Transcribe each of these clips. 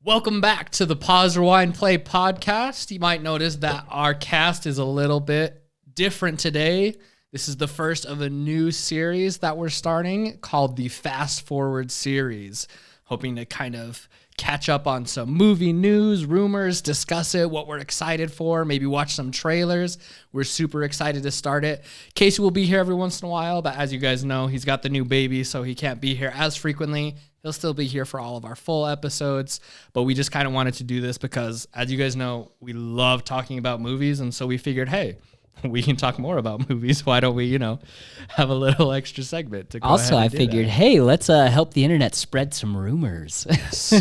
Welcome back to the Pause, Rewind, Play podcast. You might notice that our cast is a little bit different today. This is the first of a new series that we're starting called the Fast Forward series, hoping to kind of catch up on some movie news, rumors, discuss it, what we're excited for, maybe watch some trailers. We're super excited to start it. Casey will be here every once in a while, but as you guys know, he's got the new baby, so he can't be here as frequently. He'll still be here for all of our full episodes, but we just kind of wanted to do this because, as you guys know, we love talking about movies, and so we figured, hey, we can talk more about movies. Why don't we, have a little extra segment to go Also, ahead I and do figured, that. hey, let's help the internet spread some rumors.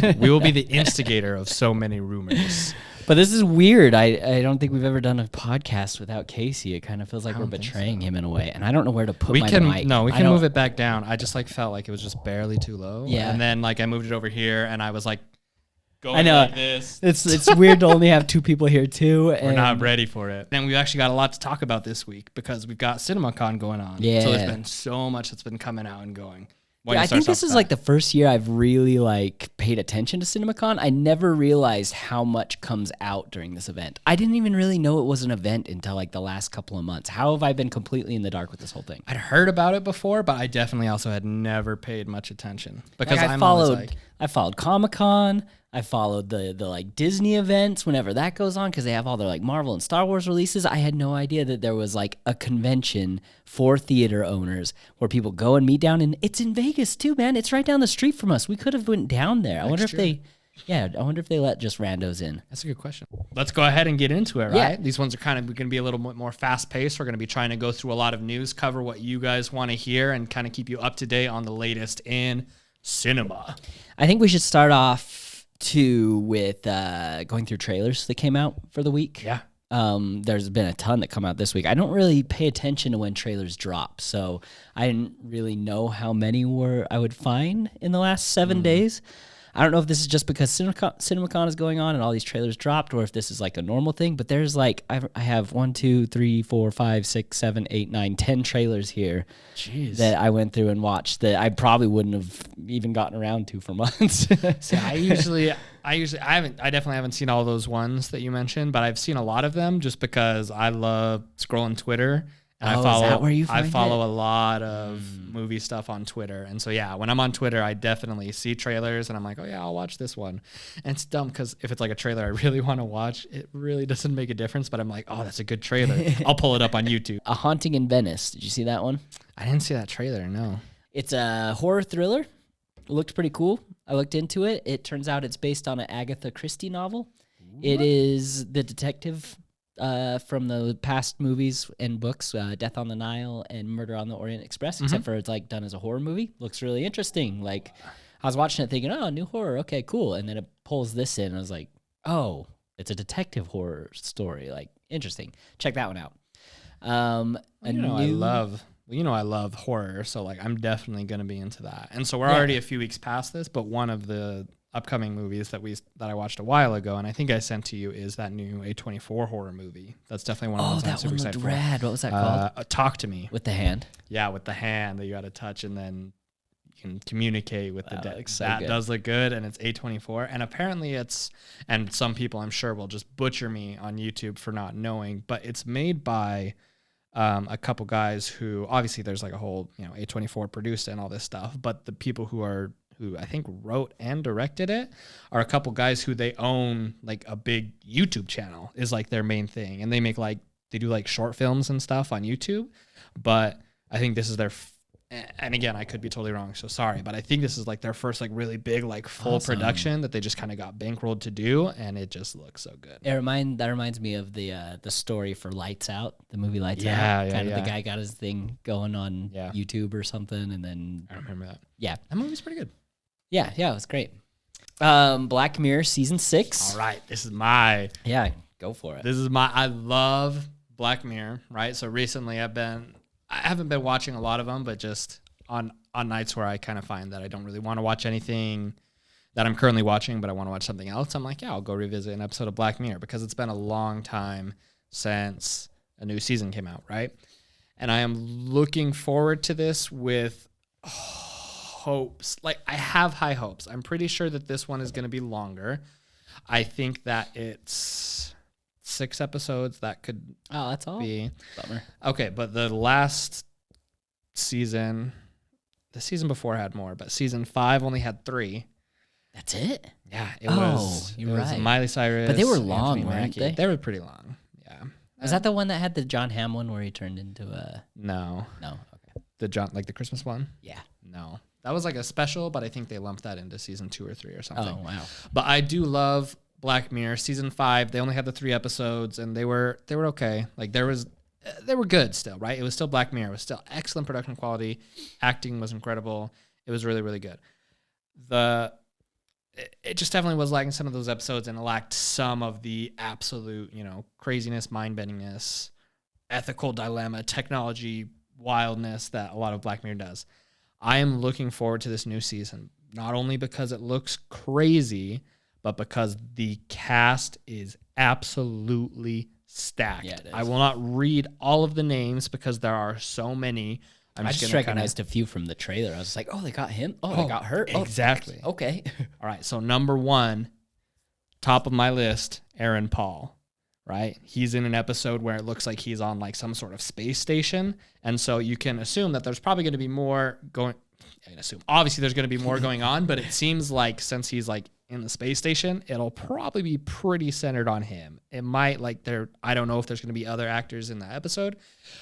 We will be the instigator of so many rumors. But this is weird. I don't think we've ever done a podcast without Casey. It kind of feels like we're don't think betraying him in a way, and I don't know where to put We my can mic. move it back down. I just felt like it was just barely too low. Yeah. And then I moved it over here and I was going I know. like this. It's weird to only have two people here too. We're And not ready for it. And we've actually got a lot to talk about this week because we've got Cinemacon going on. Yeah. So there's been so much that's been coming out and going. Yeah, I think this is the first year I've really paid attention to Cinemacon. I never realized how much comes out during this event. I didn't even really know it was an event until the last couple of months. How have I been completely in the dark with this whole thing? I'd heard about it before, but I definitely also had never paid much attention because I followed Comic-Con. I followed the Disney events whenever that goes on because they have all their Marvel and Star Wars releases. I had no idea that there was a convention for theater owners where people go and meet down, and it's in Vegas too, man. It's right down the street from us. We could have went down there. I wonder if they let just randos in. That's a good question. Let's go ahead and get into it, right? Yeah. These ones are kind of going to be a little bit more fast-paced. We're going to be trying to go through a lot of news, cover what you guys want to hear, and kind of keep you up to date on the latest in cinema. I think we should start off with going through trailers that came out for the week. Yeah. There's been a ton that come out this week. I don't really pay attention to when trailers drop, so I didn't really know how many I would find in the last 7 days. I don't know if this is just because Cinemacon is going on and all these trailers dropped, or if this is a normal thing, but there's I have 1, 2, 3, 4, 5, 6, 7, 8, 9, 10 trailers here. Jeez. That I went through and watched that I probably wouldn't have even gotten around to for months. See, I definitely haven't seen all those ones that you mentioned, but I've seen a lot of them just because I love scrolling Twitter. And is that where you find I follow a lot of movie stuff on Twitter. And so, yeah, when I'm on Twitter, I definitely see trailers and I'm like, oh, yeah, I'll watch this one. And it's dumb because if it's a trailer I really want to watch, it really doesn't make a difference. But I'm like, oh, that's a good trailer. I'll pull it up on YouTube. A Haunting in Venice. Did you see that one? I didn't see that trailer, no. It's a horror thriller. It looked pretty cool. I looked into it. It turns out it's based on an Agatha Christie novel. What? It is the detective from the past movies and books, Death on the Nile and Murder on the Orient Express, except for it's done as a horror movie. Looks really interesting. I was watching it thinking, oh, new horror. Okay, cool. And then it pulls this in. And I was like, oh, it's a detective horror story. Interesting. Check that one out. I love horror, so I'm definitely going to be into that. And so we're already a few weeks past this, but one of the upcoming movies that I watched a while ago, and I think I sent to you, is that new A24 horror movie. That's definitely one of the ones I'm super excited for. Rad. What was that called? Talk to Me. With the hand. Yeah, with the hand that you got to touch, and then you can communicate with the dead. That does look good, and it's A24. And apparently and some people I'm sure will just butcher me on YouTube for not knowing, but it's made by a couple guys who, obviously there's a whole, A24 produced and all this stuff, but the people who I think wrote and directed it are a couple guys who they own a big YouTube channel is their main thing. And they make they do short films and stuff on YouTube, but I think this is their, and again, I could be totally wrong, so sorry, but I think this is their first really big full production that they just kind of got bankrolled to do, and it just looks so good. That reminds me of the story for Lights Out, the movie Lights Out. Yeah. The guy got his thing going on YouTube or something, and then I remember that. Yeah, that movie's pretty good. Yeah, it was great. Black Mirror season 6. All right, Go for it. I love Black Mirror, right? So recently I haven't been watching a lot of them, but just on nights where I kind of find that I don't really want to watch anything that I'm currently watching, but I want to watch something else, I'm like, yeah, I'll go revisit an episode of Black Mirror because it's been a long time since a new season came out, right? And I am looking forward to this with hopes. Like, I have high hopes. I'm pretty sure that this one is going to be longer. I think that it's 6 episodes. That could that's all. be. Bummer. Okay, but the last season, the season before had more, but season 5 only had 3. That's it? Yeah, You're was right. Miley Cyrus. But they were long, Anthony weren't Mackie. they? They were pretty long. Yeah. Was that the one that had the John Hamm one where he turned into a... No. Okay. The Christmas one? Yeah. No. That was like a special, but I think they lumped that into season 2 or 3 or something. Oh, wow. But I do love Black Mirror. Season 5, they only had the 3 episodes, and they were okay. Like, they were good still, right? It was still Black Mirror. It was still excellent production quality. Acting was incredible. It was really, really good. It just definitely was lacking some of those episodes, and it lacked some of the absolute, craziness, mind-bendingness, ethical dilemma, technology wildness that a lot of Black Mirror does. I am looking forward to this new season, not only because it looks crazy, but because the cast is absolutely stacked. Yeah, it is. I will not read all of the names because there are so many. I just recognized a few from the trailer. I was like, oh, they got him? Oh, they got her? Exactly. Oh, okay. All right, so number 1, top of my list, Aaron Paul, right? He's in an episode where it looks like he's on like some sort of space station, and so you can assume that there's probably going to be more going. I can assume obviously there's going to be more going on, but it seems like since he's like in the space station, it'll probably be pretty centered on him. It might I don't know if there's going to be other actors in the episode,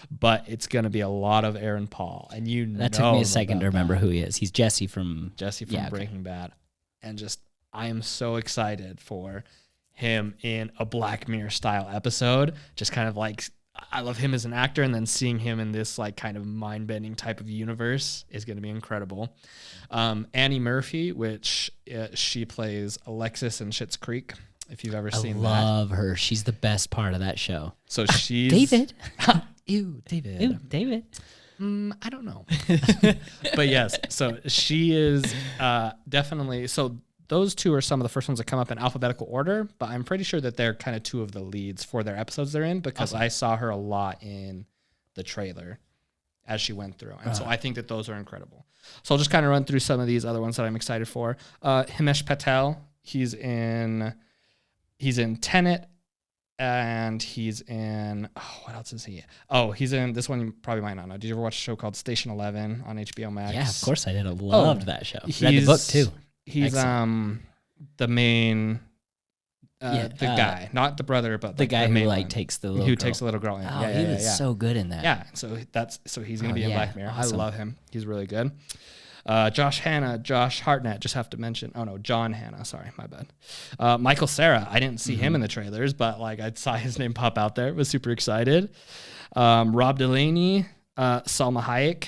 but it's going to be a lot of Aaron Paul, and that took me a second to remember who he is. He's Jesse from Breaking Bad, and I am so excited for him in a Black Mirror style episode. Just kind of like, I love him as an actor, and then seeing him in this like kind of mind-bending type of universe is going to be incredible. Annie Murphy, which she plays Alexis in Schitt's Creek, if you've ever seen that. I love her. She's the best part of that show. So she's... David. Ew, David. Ew, David. I don't know. But yes, so she is definitely... So those 2 are some of the first ones that come up in alphabetical order, but I'm pretty sure that they're kind of 2 of the leads for their episodes they're in, because I saw her a lot in the trailer as she went through. And so I think that those are incredible. So I'll just kind of run through some of these other ones that I'm excited for. Himesh Patel, he's in Tenet, and he's in, what else is he? Oh, he's in this one you probably might not know. Did you ever watch a show called Station 11 on HBO Max? Yeah, of course I did. I loved that show. Read the book too. He's Excellent. The main the guy, not the brother, but the guy the who one. takes the little who girl. takes the little girl in. Oh, he was so good in that. Yeah, so he's gonna be in Black Mirror. Awesome. I love him. He's really good. Josh Hartnett, just have to mention. Oh no, John Hannah. Sorry, my bad. Michael Cera. I didn't see him in the trailers, but like I saw his name pop out there. Was super excited. Rob Delaney, Salma Hayek.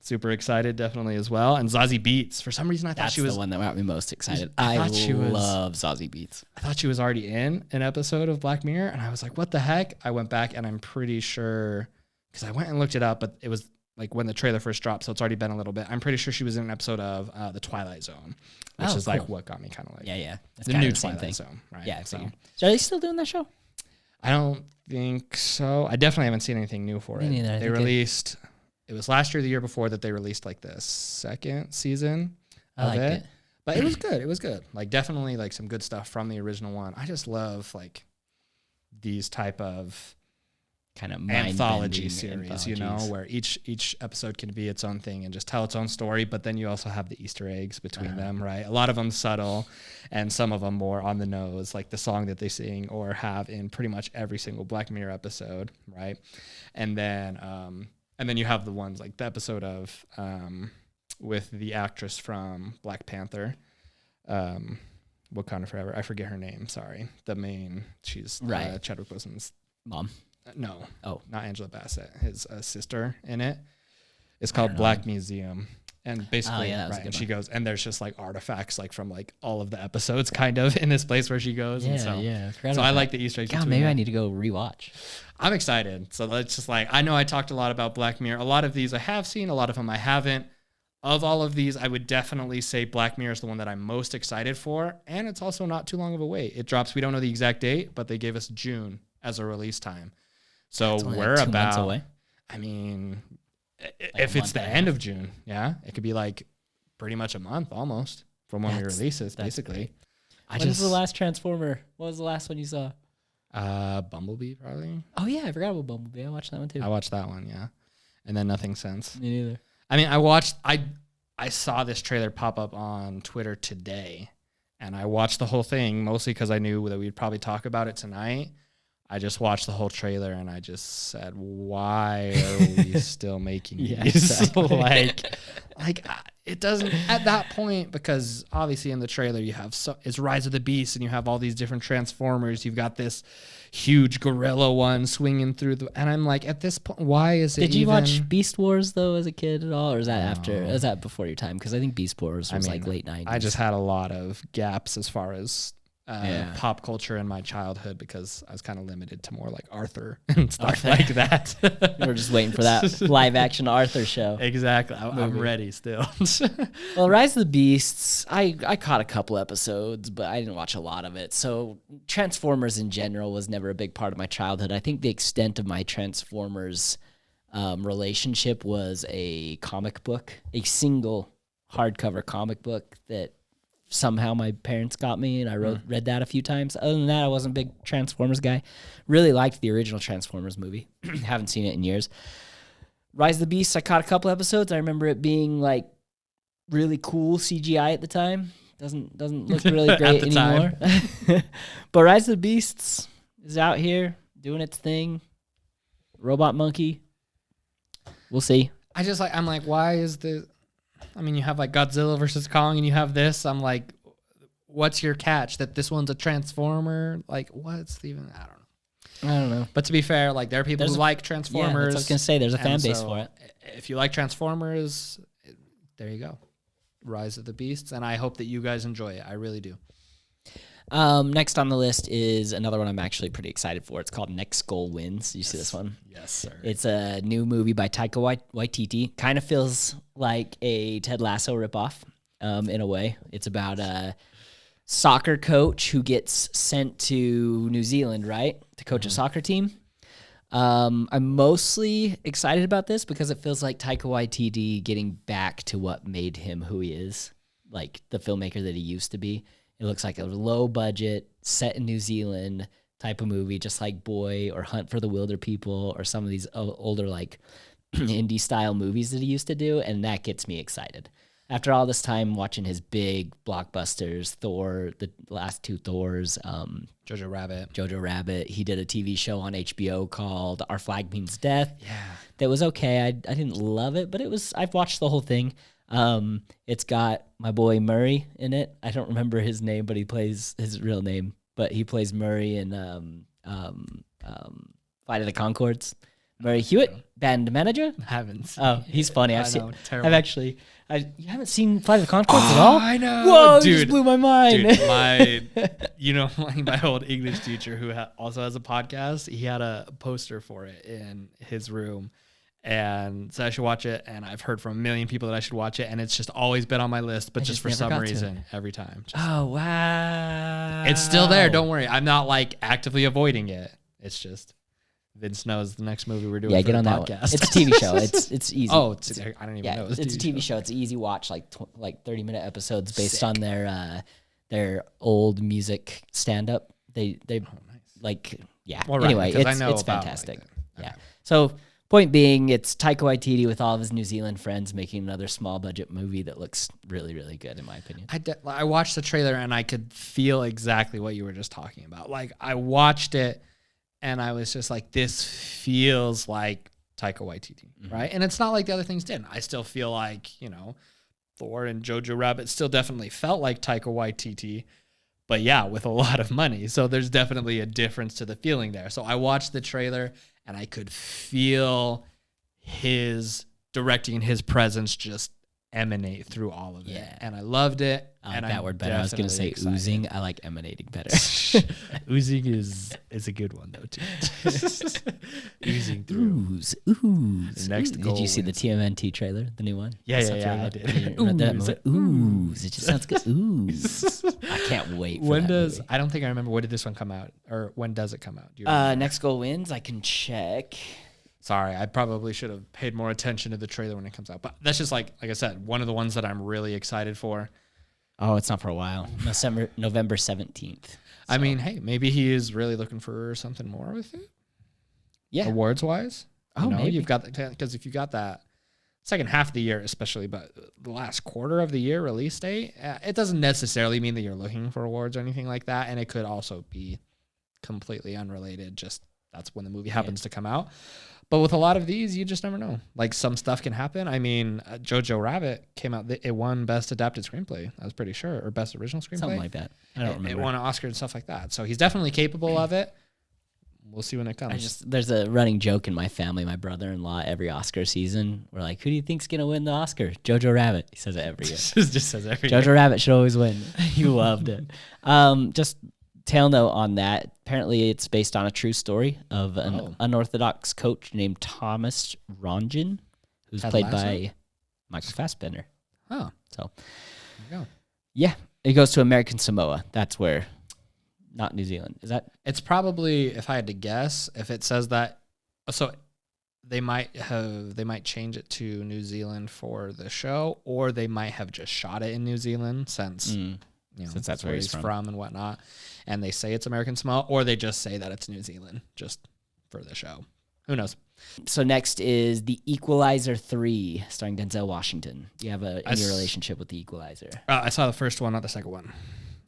Super excited, definitely as well. And Zazie Beetz. For some reason, I thought she was the one that got me most excited. I I love love Zazie Beetz. I thought she was already in an episode of Black Mirror, and I was like, what the heck? I went back, and I'm pretty sure, because I went and looked it up, but it was like when the trailer first dropped, so it's already been a little bit. I'm pretty sure she was in an episode of The Twilight Zone, which is like what got me kind of like That's the kinda new the same Twilight thing. Zone, right? Yeah, so are they still doing that show? I don't think so. I definitely haven't seen anything new for Me it. neither. They released. It was last year, or the year before, that they released like the 2nd season of it. But it was good. It was good. Like definitely like some good stuff from the original one. I just love like these type of kind of anthology series, where each episode can be its own thing and just tell its own story, but then you also have the Easter eggs between them, right? A lot of them subtle, and some of them more on the nose, like the song that they sing or have in pretty much every single Black Mirror episode, right? And then you have the ones like the episode of with the actress from Black Panther, Wakanda Forever. I forget her name. Sorry, the main. She's Chadwick Boseman's mom. No. Oh. Not Angela Bassett. His sister in it. It's called Black Museum. And basically, and she goes, and there's just like artifacts like from like all of the episodes kind of in this place where she goes. Yeah, and so I like the Easter eggs. God, maybe I need to go rewatch. I'm excited. So it's just like, I know I talked a lot about Black Mirror. A lot of these I have seen, a lot of them I haven't. Of all of these, I would definitely say Black Mirror is the one that I'm most excited for. And it's also not too long of a wait. It drops, we don't know the exact date, but they gave us June as a release time. So we're like 2 about, months away. I mean, if it's the end of June, it could be like pretty much a month almost from when we release it, basically. When's the last Transformer? What was the last one you saw? Bumblebee, probably. Oh, yeah, I forgot about Bumblebee. I watched that one, too. I watched that one, yeah. And then nothing since. Me neither. I mean, I saw this trailer pop up on Twitter today, and I watched the whole thing, mostly because I knew that we'd probably talk about it tonight. I just watched the whole trailer, and I just said, why are we still making these? Exactly. It doesn't, at that point, because obviously in the trailer you have, it's Rise of the Beast, and you have all these different Transformers. You've got this huge gorilla one swinging through and I'm like, at this point, why is it Did you watch Beast Wars, though, as a kid at all? Or is that after? Is that before your time? Because I think Beast Wars was like late 90s. I just had a lot of gaps as far as pop culture in my childhood because I was kind of limited to more like Arthur and stuff like that. We're just waiting for that live action Arthur show. Exactly. I'm ready still. Well, Rise of the Beasts, I caught a couple episodes, but I didn't watch a lot of it. So Transformers in general was never a big part of my childhood. I think the extent of my Transformers relationship was a comic book, a single hardcover comic book that somehow my parents got me, and I read that a few times. Other than that, I wasn't a big Transformers guy. Really liked the original Transformers movie. Haven't seen it in years. Rise of the Beasts, I caught a couple episodes. I remember it being like really cool CGI at the time. Doesn't look really great anymore. But Rise of the Beasts is out here doing its thing. Robot monkey. We'll see. I'm like, why is the... I mean, you have like Godzilla versus Kong, and you have this. I'm like, what's your catch? That this one's a Transformer? Like, what's even? I don't know. But to be fair, like there are people who like Transformers. Yeah, that's what I was gonna say. There's a fan base for it. If you like Transformers, there you go. Rise of the Beasts, and I hope that you guys enjoy it. I really do. Next on the list is another one I'm actually pretty excited for. It's called Next Goal Wins. You see this one? Yes, sir. It's a new movie by Taika Waititi. Kind of feels like a Ted Lasso ripoff in a way. It's about a soccer coach who gets sent to New Zealand, right, to coach a soccer team. I'm mostly excited about this because it feels like Taika Waititi getting back to what made him who he is, like the filmmaker that he used to be. It looks like a low budget, set in New Zealand type of movie, just like Boy or Hunt for the Wilder People or some of these older like indie style movies that he used to do, and that gets me excited. After all this time watching his big blockbusters, Thor, the last two Thors, Jojo Rabbit. He did a TV show on HBO called Our Flag Means Death. Yeah, that was okay. I didn't love it, but it was. I've watched the whole thing. It's got my boy Murray in it. I don't remember his name, but he plays his real name. But he plays Murray in Flight of the Conchords. Murray Hewitt, band manager. Haven't seen Oh, he's funny. You haven't seen Flight of the Conchords at all? I know. Whoa, dude, you just blew my mind. Dude, my old English teacher who also has a podcast, he had a poster for it in his room. And so I should watch it, and I've heard from a million people that I should watch it, and it's just always been on my list, but just for some reason, every time. Oh, wow. It's still there, don't worry. I'm not like actively avoiding it. It's just Vince knows the next movie we're doing for get on the that podcast. One. It's a TV show. It's easy. I don't even know. It's a TV show. It's an easy watch, like 30-minute episodes based on their old music stand-up. They nice. like, yeah. Well, anyway, it's fantastic. Yeah. So... Point being, it's Taika Waititi with all of his New Zealand friends making another small budget movie that looks really, really good, in my opinion. I watched the trailer and I could feel exactly what you were just talking about. Like, I watched it and I was just like, this feels like Taika Waititi, right? And it's not like the other things didn't. I still feel like, Thor and Jojo Rabbit still definitely felt like Taika Waititi, but yeah, with a lot of money. So there's definitely a difference to the feeling there. So I watched the trailer and I could feel his directing and his presence just emanate through all of it. And I loved it. I like that word better. I was going to say excited. Oozing. I like emanating better. Oozing is a good one, though, too. Oozing through. Ooze. Next Did you see the TMNT trailer, the new one? Yeah, I did. Ooze. It just sounds good. Ooze. I can't wait for that movie. I don't think I remember, when did this one come out? Or when does it come out? Do you Next Goal Wins, I can check. Sorry, I probably should have paid more attention to the trailer when it comes out. But that's just like I said, one of the ones that I'm really excited for. Oh, it's not for a while. November 17th. So. I mean, hey, maybe he is really looking for something more with it. Yeah. Awards wise. Oh, maybe. You've got because if you got that second half of the year, especially, but the last quarter of the year release date, it doesn't necessarily mean that you're looking for awards or anything like that. And it could also be completely unrelated. Just that's when the movie happens to come out. But with a lot of these, you just never know. Like some stuff can happen. I mean, Jojo Rabbit came out. It won Best Adapted Screenplay. I was pretty sure, or Best Original Screenplay. Something like that. I don't remember. It won an Oscar and stuff like that. So he's definitely capable of it. We'll see when it comes. There's a running joke in my family. My brother-in-law, every Oscar season, we're like, "Who do you think's gonna win the Oscar?" Jojo Rabbit. He says it every year. Just says every year. Jojo Rabbit should always win. He loved it. Just tail note on that. Apparently, it's based on a true story of an unorthodox coach named Thomas Rongen, who's played by Michael Fassbender. Oh, so there you go. Yeah, it goes to American Samoa. That's where, not New Zealand. Is that? It's probably, if I had to guess, if it says that, so they might change it to New Zealand for the show, or they might have just shot it in New Zealand since. Since that's where he's from and whatnot, and they say it's American Samoa, or they just say that it's New Zealand just for the show. Who knows? So next is The Equalizer 3, starring Denzel Washington. Do you have any relationship with The Equalizer? I saw the first one, not the second one.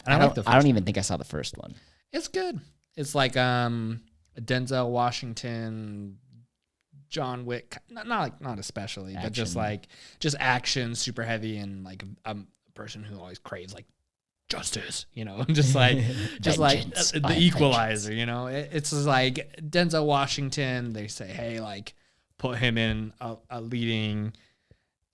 And I don't even think I saw the first one. It's good. It's like Denzel Washington, John Wick, not especially, action. But just action, super heavy, and like a person who always craves like justice, just like the Equalizer, it's just like Denzel Washington. They say, hey, like put him in a leading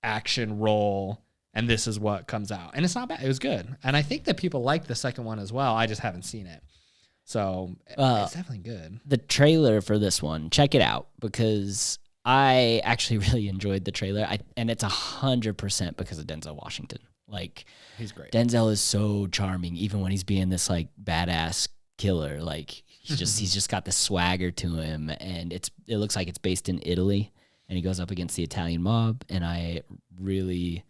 action role, and this is what comes out, and it's not bad. It was good, and I think that people like the second one as well. I just haven't seen it, so it's definitely good. The trailer for this one, check it out, because I actually really enjoyed the trailer, and it's 100% because of Denzel Washington. Like, he's great. Denzel is so charming, even when he's being this like badass killer. Like he's just got this swagger to him, and it looks like it's based in Italy, and he goes up against the Italian mob. And I really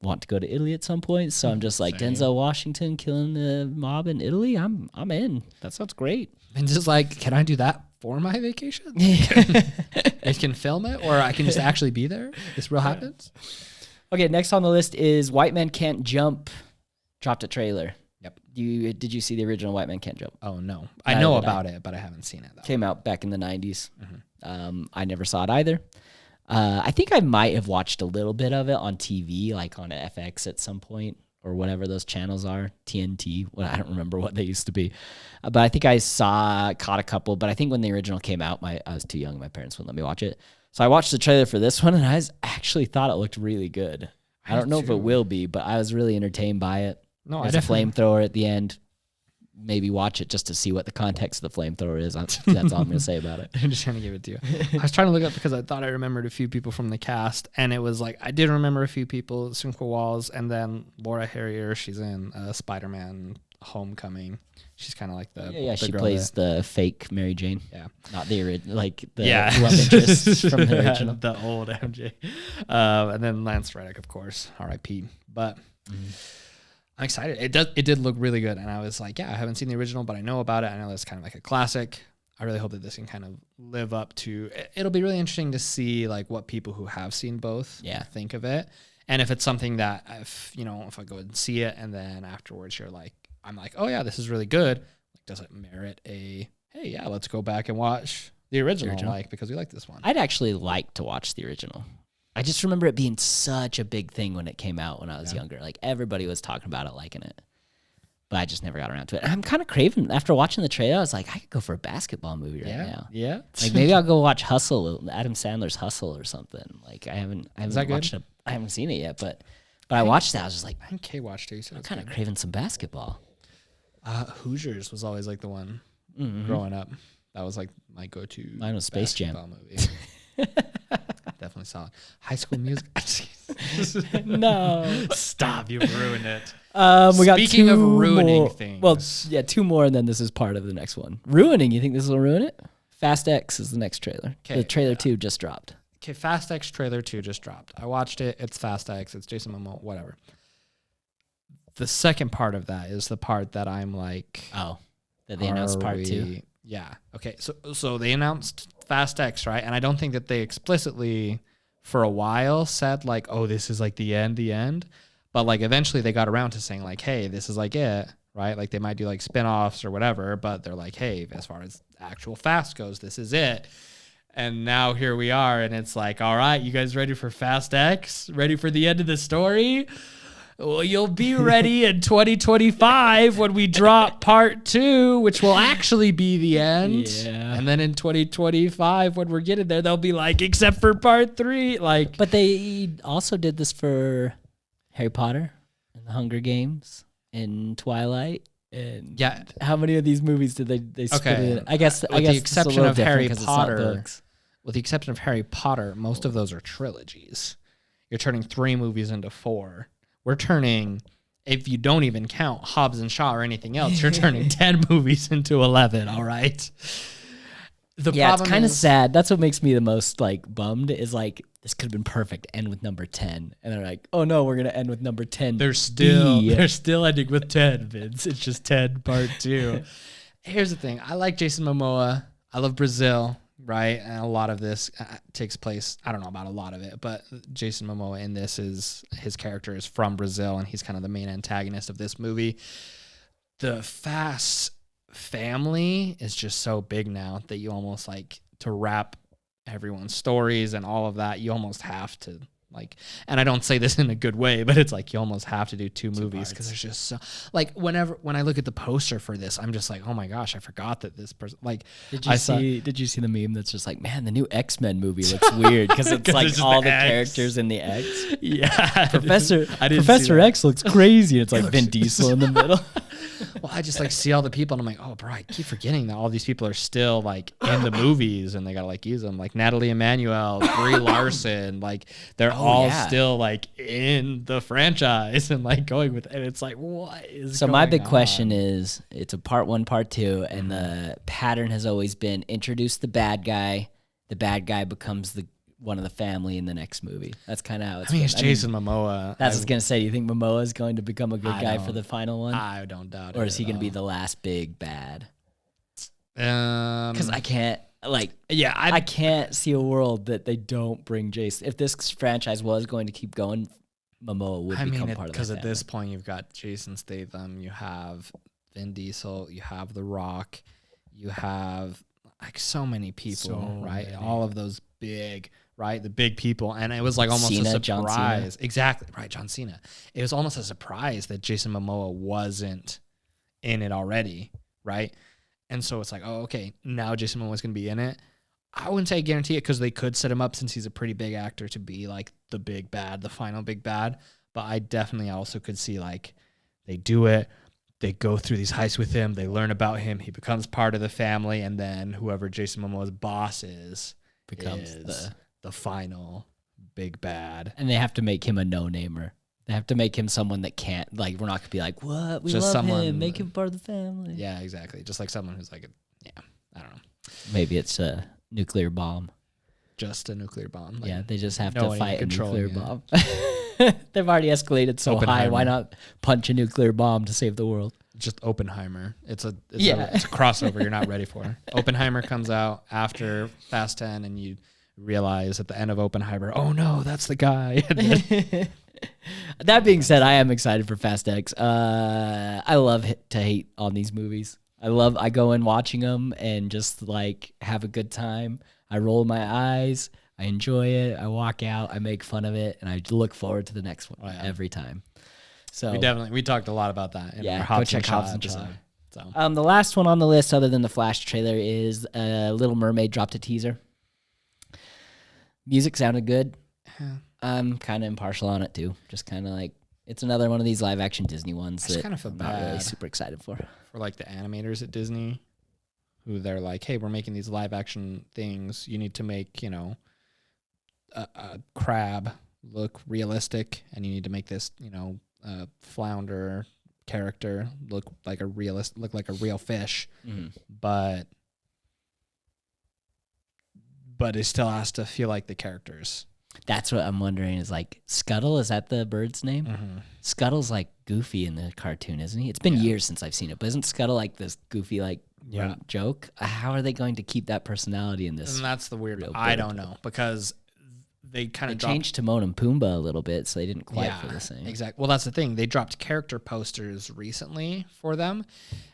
want to go to Italy at some point, so I'm just like, Denzel Washington killing the mob in Italy. I'm in. That sounds great. And just like, can I do that for my vacation? I can film it, or I can just actually be there. This real happens. Okay, next on the list is White Man Can't Jump. Dropped a trailer. Yep. Did you see the original White Man Can't Jump? Oh, no. I know about it, but I haven't seen it, though. Came out back in the 90s. Mm-hmm. I never saw it either. I think I might have watched a little bit of it on TV, like on FX at some point, or whatever those channels are, TNT. Well, I don't remember what they used to be. But I think I caught a couple. But I think when the original came out, I was too young. My parents wouldn't let me watch it. So I watched the trailer for this one, and I actually thought it looked really good. I don't know if it will be, but I was really entertained by it. No, There's a flamethrower at the end. Maybe watch it just to see what the context of the flamethrower is. That's all I'm going to say about it. I'm just trying to give it to you. I was trying to look up because I thought I remembered a few people from the cast, and it was like I did remember a few people, Sunqua Walls, and then Laura Harrier. She's in Spider-Man Homecoming. She's kind of like the she plays the fake Mary Jane. Yeah, not the original, like the love interest from the original, the old MJ. And then Lance Reddick, of course, R.I.P. But I'm excited. It did look really good, and I was like, yeah, I haven't seen the original, but I know about it. I know that's kind of like a classic. I really hope that this can kind of live up to. It'll be really interesting to see like what people who have seen both think of it, and if it's something that if I go and see it, and then afterwards I'm like, oh yeah, this is really good. Like, does it merit hey, yeah, let's go back and watch the original. Like, because we like this one. I'd actually like to watch the original. I just remember it being such a big thing when it came out when I was younger. Like, everybody was talking about it, liking it. But I just never got around to it. And I'm kind of craving, after watching the trailer, I was like, I could go for a basketball movie right now. Yeah. Like, maybe I'll go watch Hustle, Adam Sandler's Hustle or something. Like, I haven't watched it. I haven't seen it yet, but I watched that. I was just like, I think Kay watched it. I'm kind of craving some basketball. Hoosiers was always like the one growing up. That was like my go-to. Mine was Space Jam movie. Definitely saw it. High School Music. No, stop! You've ruined it. We got Speaking of ruining things. Well, yeah, two more, and then this is part of the next one. Ruining. You think this will ruin it? Fast X is the next trailer. The trailer 2 just dropped. Okay, Fast X trailer 2 just dropped. I watched it. It's Fast X. It's Jason Momoa, whatever. The second part of that is the part that I'm like... Oh, that they announced part 2? Yeah. Okay, so they announced Fast X, right? And I don't think that they explicitly, for a while, said, like, oh, this is, like, the end. But, like, eventually they got around to saying, like, hey, this is, like, it, right? Like, they might do, like, spin-offs or whatever, but they're like, hey, as far as actual Fast goes, this is it. And now here we are, and it's like, all right, you guys ready for Fast X? Ready for the end of the story? Well, you'll be ready in 2025 when we drop part 2, which will actually be the end. Yeah. And then in 2025, when we're getting there, they'll be like, except for part 3. Like, but they also did this for Harry Potter and the Hunger Games and Twilight. And yeah, how many of these movies did they split in? I guess with the exception of Harry Potter. With the exception of Harry Potter, most of those are trilogies. You're turning 3 movies into 4. We're turning, if you don't even count Hobbs and Shaw or anything else, you're turning 10 movies into 11, all right? It's kind of sad. That's what makes me the most, like, bummed is, like, this could have been perfect. End with number 10. And they're like, oh, no, we're going to end with number 10. They're still ending with 10, Vince. It's just 10 part 2. Here's the thing. I like Jason Momoa. I love Brazil. Right, and a lot of this takes place, I don't know about a lot of it, but Jason Momoa in this his character is from Brazil, and he's kind of the main antagonist of this movie. The Fast family is just so big now that you almost like to wrap everyone's stories and all of that. You almost have to like, and I don't say this in a good way, but it's like you almost have to do 2 movies because there's just so like when I look at the poster for this, I'm just like, oh my gosh, I forgot that this person like. Did you see the meme that's just like, man, the new X-Men movie looks weird because it's like all the characters in the X. Yeah, Professor X looks crazy. It's like Vin Diesel in the middle. Well, I just like see all the people and I'm like, oh, bro, I keep forgetting that all these people are still like in the movies and they gotta like use them. Like Natalie Emmanuel, Brie Larson, like they're all still like in the franchise and like going with it. And it's like, what is so going my big on? question is, it's a part 1, part 2, and the pattern has always been introduce the bad guy becomes one of the family in the next movie. That's kind of how it's it's Jason Momoa. That's what I was going to say. Do you think Momoa is going to become a good guy for the final one? I don't doubt it. Or is he going to be the last big bad? Because I can't, I can't see a world that they don't bring Jason. If this franchise was going to keep going, Momoa would become part of the family. Because at this point, you've got Jason Statham, you have Vin Diesel, you have The Rock, you have like so many people, right? Many. All of those big... Right, the big people, and it was like almost a surprise. Exactly, right, John Cena. It was almost a surprise that Jason Momoa wasn't in it already, right? And so it's like, oh, okay, now Jason Momoa's going to be in it. I wouldn't say guarantee it because they could set him up since he's a pretty big actor to be like the big bad, the final big bad. But I definitely also could see like they do it, they go through these heists with him, they learn about him, he becomes part of the family, and then whoever Jason Momoa's boss becomes the final big bad. And they have to make him a no-namer. They have to make him someone that can't, like, we're not going to be like, what? We just love him. Make him part of the family. Yeah, exactly. Just like someone who's like, I don't know. Maybe it's a nuclear bomb. Just a nuclear bomb. Like they just have to fight a nuclear bomb. They've already escalated so high. Why not punch a nuclear bomb to save the world? Just Oppenheimer. It's a crossover you're not ready for. Oppenheimer comes out after Fast 10 and you realize at the end of Oppenheimer, oh no, that's the guy. That being said, I am excited for Fast X. I love to hate on these movies. I go in watching them and just like have a good time. I roll my eyes. I enjoy it. I walk out. I make fun of it, and I look forward to the next one every time. So we talked a lot about that. In our go check Hobbs and Shaw. So. The last one on the list, other than the Flash trailer, is Little Mermaid dropped a teaser. Music sounded good. I'm kind of impartial on it too. Just kind of like it's another one of these live action Disney ones that kind of feel I'm not really super excited for. For like the animators at Disney, who they're like, hey, we're making these live action things. You need to make, a crab look realistic, and you need to make this, flounder character look like a real fish. Mm-hmm. But but it still has to feel like the characters. That's what I'm wondering is like Scuttle, is that the bird's name? Mm-hmm. Scuttle's like goofy in the cartoon, isn't he? It's been years since I've seen it, but isn't Scuttle like this goofy like joke? How are they going to keep that personality in this? And that's the weird. I don't know, because they kind of changed Timon and Pumbaa a little bit, so they didn't quite feel the same. Exactly. Well, that's the thing. They dropped character posters recently for them,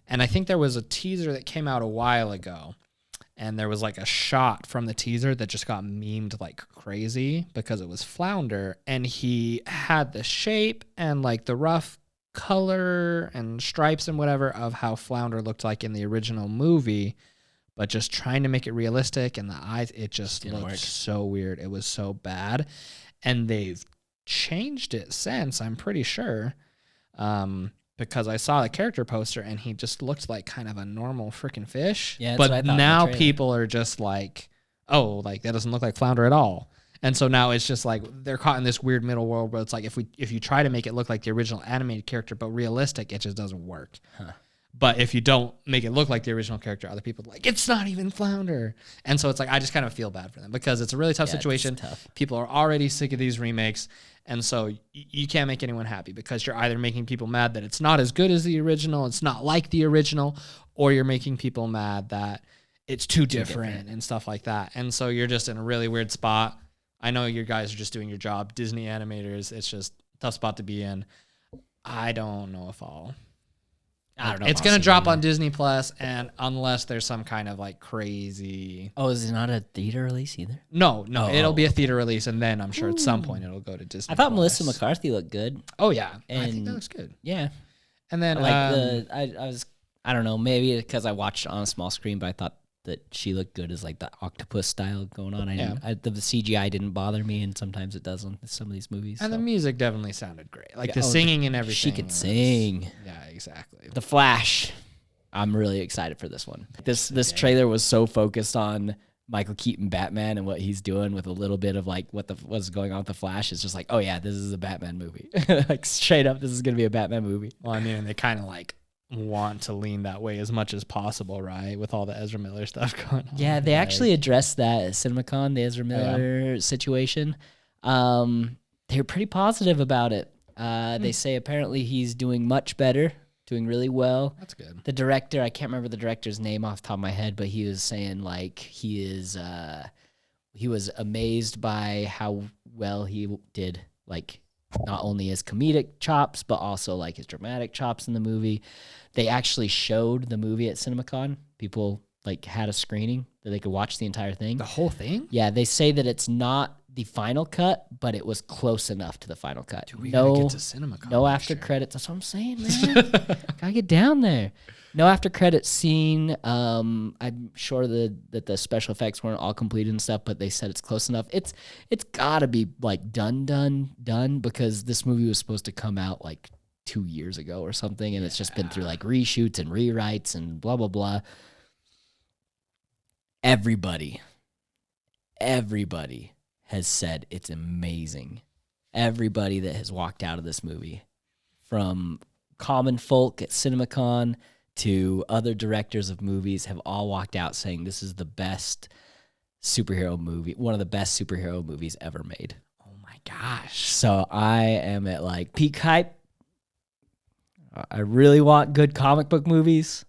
and I think there was a teaser that came out a while ago. And there was like a shot from the teaser that just got memed like crazy because it was Flounder. And he had the shape and like the rough color and stripes and whatever of how Flounder looked like in the original movie. But just trying to make it realistic and the eyes, it just looked so weird. It was so bad. And they've changed it since, I'm pretty sure. Because I saw the character poster and he just looked like kind of a normal freaking fish. Yeah, but now people are just like, oh, like that doesn't look like Flounder at all. And so now it's just like they're caught in this weird middle world where it's like if you try to make it look like the original animated character but realistic, it just doesn't work. Huh. But if you don't make it look like the original character, other people are like, it's not even Flounder. And so it's like I just kind of feel bad for them because it's a really tough situation. Tough. People are already sick of these remakes. And so you can't make anyone happy because you're either making people mad that it's not as good as the original, it's not like the original, or you're making people mad that it's too different and stuff like that. And so you're just in a really weird spot. I know you guys are just doing your job. Disney animators, it's just a tough spot to be in. I don't know if I don't know. It's going to drop on Disney Plus, and unless there's some kind of like crazy. Oh, is it not a theater release either? No, it'll be a theater release, and then I'm sure at some point it'll go to Disney. I thought Plus. Melissa McCarthy looked good. Oh yeah, and I think that looks good. Yeah, and then I don't know, maybe because I watched it on a small screen, but I thought that she looked good as like the octopus style going on. The CGI didn't bother me, and sometimes it does on some of these movies. And the music definitely sounded great, like the singing and everything. She could sing. Yeah, exactly. The Flash. I'm really excited for this one. This trailer was so focused on Michael Keaton Batman and what he's doing with a little bit of like what's going on with the Flash. It's just like, oh yeah, this is a Batman movie. Like straight up, this is gonna be a Batman movie. Well, I mean, they kind of like want to lean that way as much as possible, right? With all the Ezra Miller stuff going on. Yeah, they actually addressed that at Cinemacon, the Ezra Miller situation. They were pretty positive about it. They say apparently he's doing much better, doing really well. That's good. The director, I can't remember the director's name off the top of my head, but he was saying like he was amazed by how well he did, like not only his comedic chops, but also like his dramatic chops in the movie. They actually showed the movie at Cinemacon. People like had a screening that they could watch the entire thing. The whole thing? Yeah, they say that it's not the final cut, but it was close enough to the final cut. Dude, we gotta get to Cinemacon. No after credits. That's what I'm saying, man. Gotta get down there. No after credits scene. I'm sure that the special effects weren't all completed and stuff, but they said it's close enough. It's gotta be like done because this movie was supposed to come out like 2 years ago or something, and it's just been through like reshoots and rewrites and blah blah blah. Everybody has said it's amazing. Everybody that has walked out of this movie, from common folk at Cinemacon to other directors of movies, have all walked out saying this is the best superhero movie, one of the best superhero movies ever made. Oh my gosh. So I am at like peak hype. I really want good comic book movies.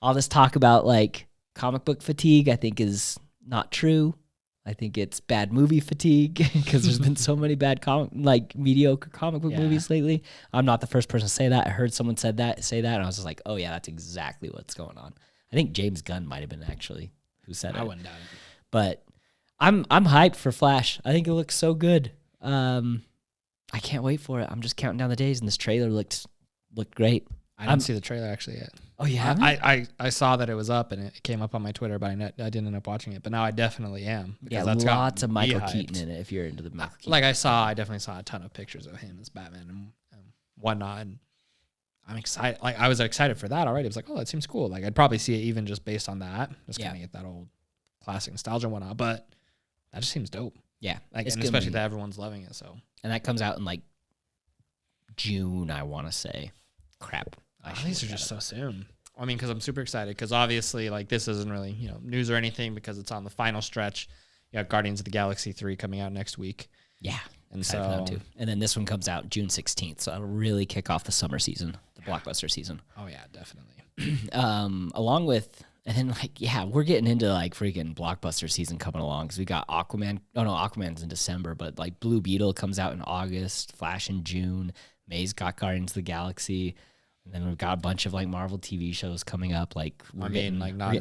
All this talk about like comic book fatigue, I think is not true. I think it's bad movie fatigue because there's been so many bad mediocre comic book movies lately. I'm not the first person to say that. I heard someone say that, and I was just like, oh yeah, that's exactly what's going on. I think James Gunn might have been actually who said it. I wouldn't doubt it. But I'm hyped for Flash. I think it looks so good. I can't wait for it. I'm just counting down the days, and this trailer looked great. I didn't see the trailer actually yet. Oh, you haven't? I saw that it was up and it came up on my Twitter, but I didn't end up watching it. But now I definitely am. Yeah, that's lots of Michael Keaton in it if you're into the Michael Keaton. Like I definitely saw a ton of pictures of him as Batman and whatnot. And I'm excited. Like I was excited for that already. I was like, oh, that seems cool. Like I'd probably see it even just based on that. Just kind of get that old classic nostalgia and whatnot. But that just seems dope. Yeah. Like, and especially that everyone's loving it. So. And that comes out in like June, I want to say. Crap. These are just so soon. I mean, because I'm super excited because obviously like this isn't really, news or anything because it's on the final stretch. You got Guardians of the Galaxy 3 coming out next week. Yeah. And excited for that too. And then this one comes out June 16th. So that'll really kick off the summer season, the blockbuster season. Oh yeah, definitely. Along with, and then like, yeah, we're getting into like freaking blockbuster season coming along because we got Aquaman. Oh no, Aquaman's in December, but like Blue Beetle comes out in August, Flash in June, May's got Guardians of the Galaxy. And then we've got a bunch of like Marvel TV shows coming up. Like we're getting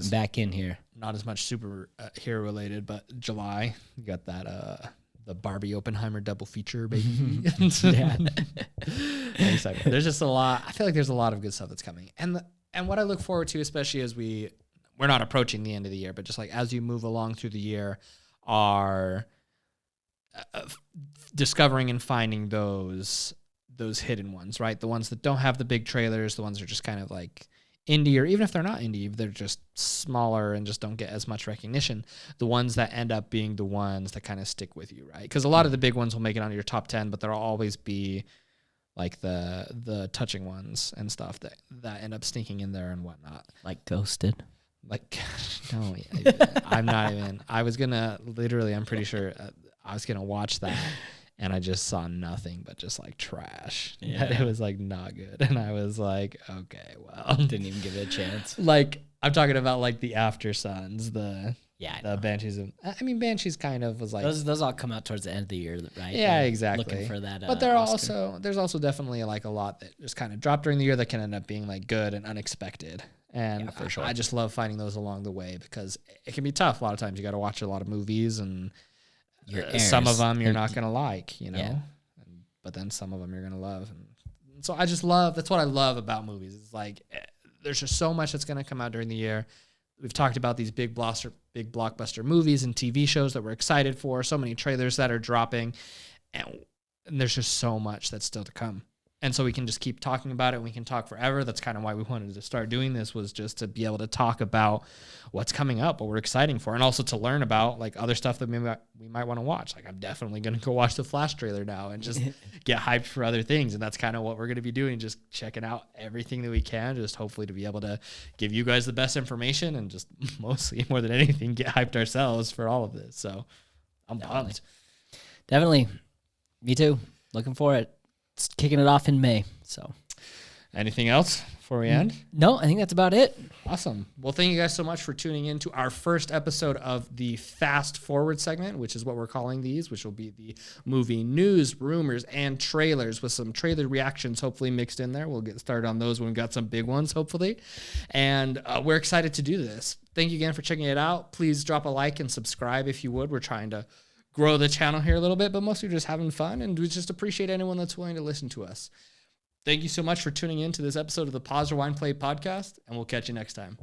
back in here. Not as much super hero related, but July you got that the Barbie Oppenheimer double feature, baby. Yeah. There's just a lot. I feel like there's a lot of good stuff that's coming, and what I look forward to, especially as we're not approaching the end of the year, but just like as you move along through the year, are discovering and finding those hidden ones, right? The ones that don't have the big trailers, the ones that are just kind of like indie, or even if they're not indie, they're just smaller and just don't get as much recognition. The ones that end up being the ones that kind of stick with you, right? Because a lot of the big ones will make it onto your top 10, but there'll always be like the touching ones and stuff that end up sneaking in there and whatnot. Like Ghosted. Like, no, I'm not even. I was gonna literally. I'm pretty sure I was gonna watch that. And I just saw nothing but just like trash. Yeah. It was like not good. And I was like, okay, well. Didn't even give it a chance. Like, I'm talking about like the After Suns, the Banshees of, Banshees kind of was like. Those all come out towards the end of the year, right? Yeah, exactly. Looking for that. But there's also definitely like a lot that just kind of dropped during the year that can end up being like good and unexpected. And for sure. I just love finding those along the way because it can be tough. A lot of times you got to watch a lot of movies and some of them you're not going to like, but then some of them you're going to love. And so that's what I love about movies. It's like, there's just so much that's going to come out during the year. We've talked about these big blockbuster movies and TV shows that we're excited for, so many trailers that are dropping, and there's just so much that's still to come. And so we can just keep talking about it, and we can talk forever. That's kind of why we wanted to start doing this, was just to be able to talk about what's coming up, what we're exciting for, and also to learn about like other stuff that we might want to watch. Like I'm definitely going to go watch the Flash trailer now and just get hyped for other things. And that's kind of what we're going to be doing, just checking out everything that we can, just hopefully to be able to give you guys the best information and just mostly more than anything, get hyped ourselves for all of this. So I'm pumped. Definitely. Me too. Looking for it. It's kicking it off in May. So, anything else before we end? No, I think that's about it. Awesome. Well, thank you guys so much for tuning in to our first episode of the Fast Forward segment, which is what we're calling these, which will be the movie news, rumors, and trailers with some trailer reactions hopefully mixed in there. We'll get started on those when we've got some big ones, hopefully. And we're excited to do this. Thank you again for checking it out. Please drop a like and subscribe if you would. We're trying to grow the channel here a little bit, but mostly just having fun, and we just appreciate anyone that's willing to listen to us. Thank you so much for tuning in to this episode of the Pause Rewind Play podcast, and we'll catch you next time.